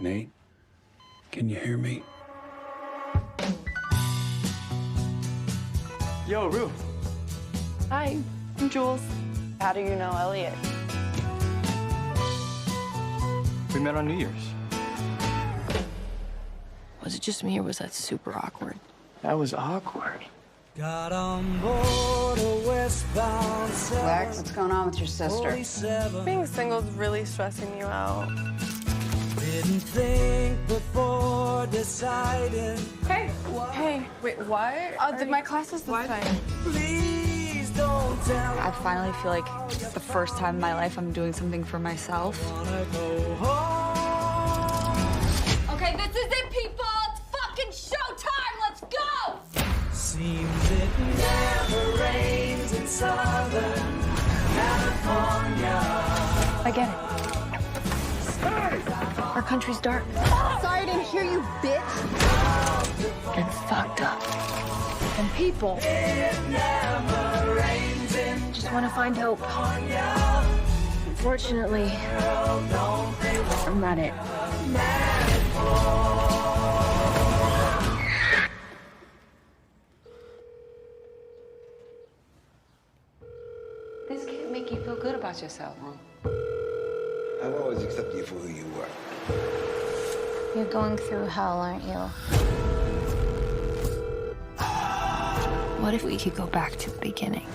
Nate, can you hear me? Yo, Rue. Hi, I'm Jules. How do you know Elliot? We met on New Year's. Was it just me or was that super awkward? That was awkward. Got on board a westbound Lex, what's going on with your sister? 47. Being single is really stressing you out. Didn't think before deciding. Hey, hey, wait, what? My class is this time. Please don't tell. I finally feel like it's the first time in my life I'm doing something for myself. Wanna go home. Okay, this is it, people. It's fucking showtime. Let's go. Seems it never rains in Southern California. I get it. Our country's dark Sorry, I didn't hear you, bitch. and fucked up. And people just want to find hope. Unfortunately, I'm not it. This can't make you feel good about yourself, huh? I've always accepted you for who you were. You're going through hell, aren't you? What if we could go back to the beginning?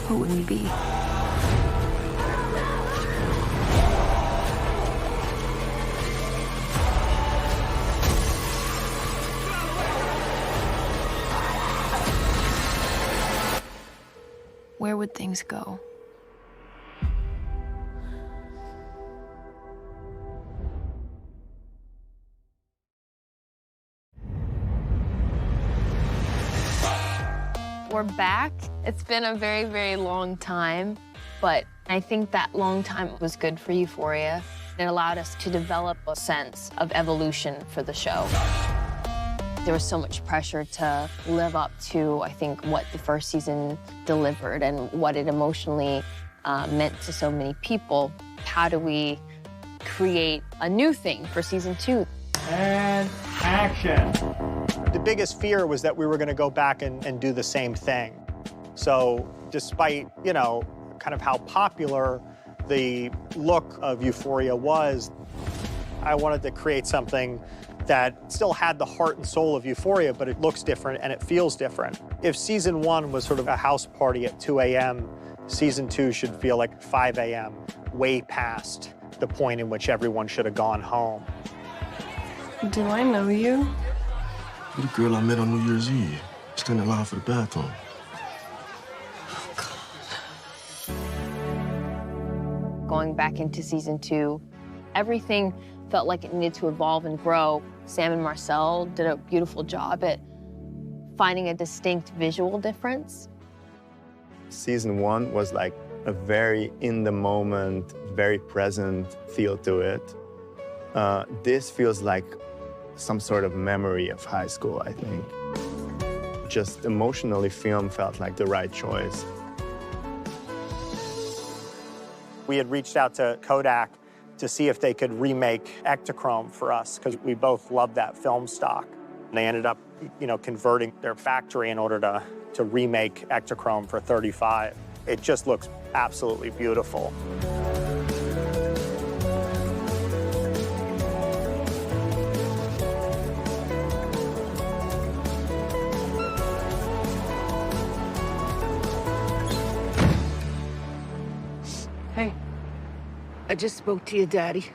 Who would we be? Where would things go? We're back. It's been a very, very long time, but I think that long time was good for Euphoria. It allowed us to develop a sense of evolution for the show. There was so much pressure to live up to, I think, what the first season delivered and what it emotionally meant to so many people. How do we create a new thing for season 2? And action. The biggest fear was that we were going to go back and do the same thing. So despite, you know, kind of how popular the look of Euphoria was, I wanted to create something that still had the heart and soul of Euphoria, but it looks different and it feels different. If season 1 was sort of a house party at 2 a.m., season 2 should feel like 5 a.m., way past the point in which everyone should have gone home. Do I know you? You're the girl I met on New Year's Eve, standing in line for the bathroom. Going back into season 2, everything felt like it needed to evolve and grow. Sam and Marcel did a beautiful job at finding a distinct visual difference. Season 1 was like a very in-the-moment, very present feel to it. This feels like some sort of memory of high school, I think. Just emotionally, film felt like the right choice. We had reached out to Kodak to see if they could remake Ektachrome for us, because we both loved that film stock. And they ended up, you know, converting their factory in order to remake Ektachrome for 35. It just looks absolutely beautiful. Hey, I just spoke to your daddy.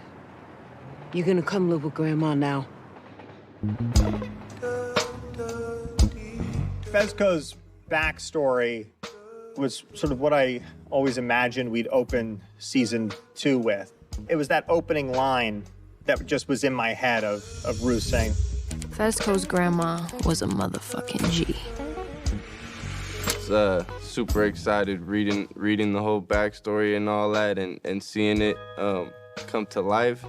You're gonna come live with Grandma now. Fezco's backstory was sort of what I always imagined we'd open season 2 with. It was that opening line that just was in my head of Ruth saying, Fezco's grandma was a motherfucking G. Was super excited reading the whole backstory and all that and seeing it come to life.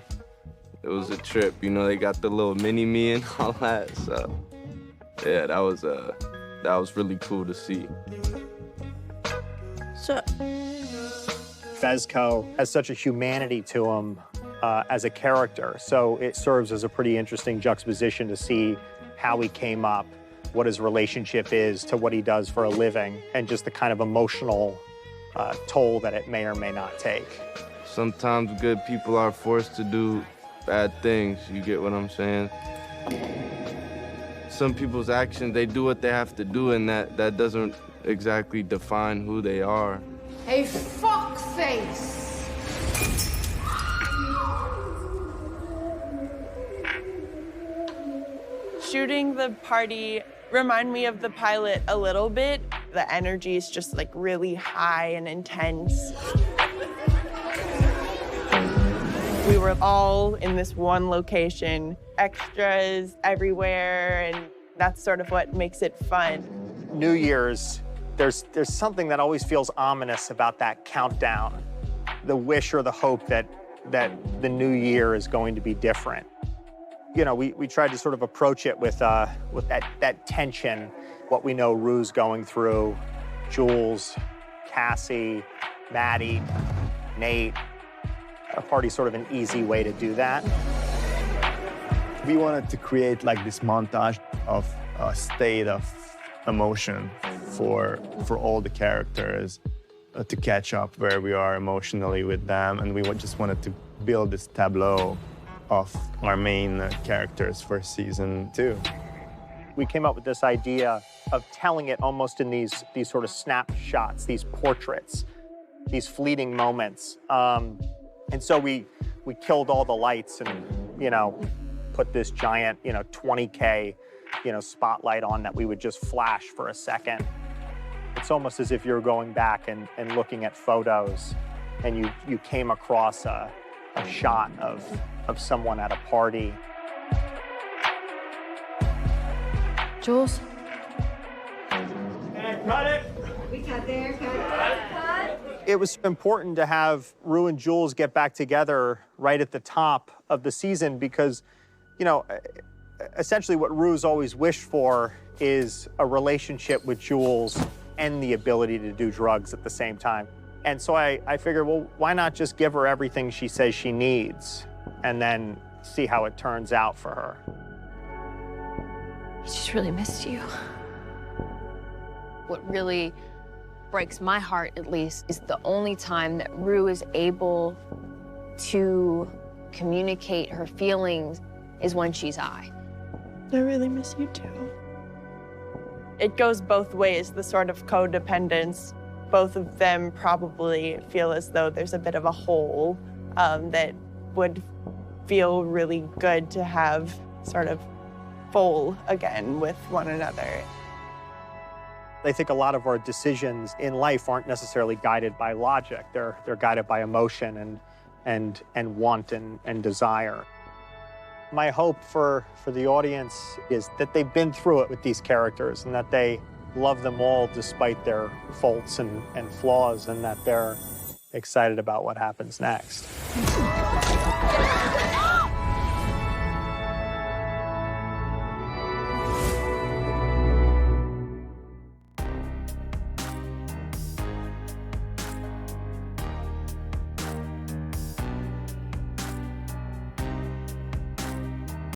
It was a trip, you know. They got the little mini-me and all that, so yeah, that was really cool to see. So, Fezco has such a humanity to him as a character. So it serves as a pretty interesting juxtaposition to see how he came up, what his relationship is to what he does for a living, and just the kind of emotional toll that it may or may not take. Sometimes good people are forced to do bad things, you get what I'm saying? Some people's actions, they do what they have to do, and that doesn't exactly define who they are. Hey, fuckface! Shooting the party remind me of the pilot a little bit. The energy is just like really high and intense. We were all in this one location, extras everywhere, and that's sort of what makes it fun. New Year's, there's something that always feels ominous about that countdown, the wish or the hope that the new year is going to be different. You know, we tried to sort of approach it with that tension, what we know Rue's going through, Jules, Cassie, Maddie, Nate. A party's sort of an easy way to do that. We wanted to create like this montage of a state of emotion for all the characters to catch up where we are emotionally with them, and we just wanted to build this tableau of our main characters for season 2. We came up with this idea of telling it almost in these sort of snapshots, these portraits, these fleeting moments. And so we killed all the lights and, you know, put this giant, 20K, spotlight on that we would just flash for a second. It's almost as if you're going back and looking at photos and you came across a shot of someone at a party. Jules? Cut it! We cut there, cut. It was important to have Rue and Jules get back together right at the top of the season because, essentially what Rue's always wished for is a relationship with Jules and the ability to do drugs at the same time. And so I figured, well, why not just give her everything she says she needs and then see how it turns out for her? I just really missed you. What really breaks my heart, at least, is the only time that Rue is able to communicate her feelings is when she's high. I really miss you too. It goes both ways, the sort of codependence. Both of them probably feel as though there's a bit of a hole that would feel really good to have sort of full again with one another. I think a lot of our decisions in life aren't necessarily guided by logic. They're guided by emotion and want and desire. My hope for the audience is that they've been through it with these characters and that they love them all despite their faults and flaws, and that they're excited about what happens next.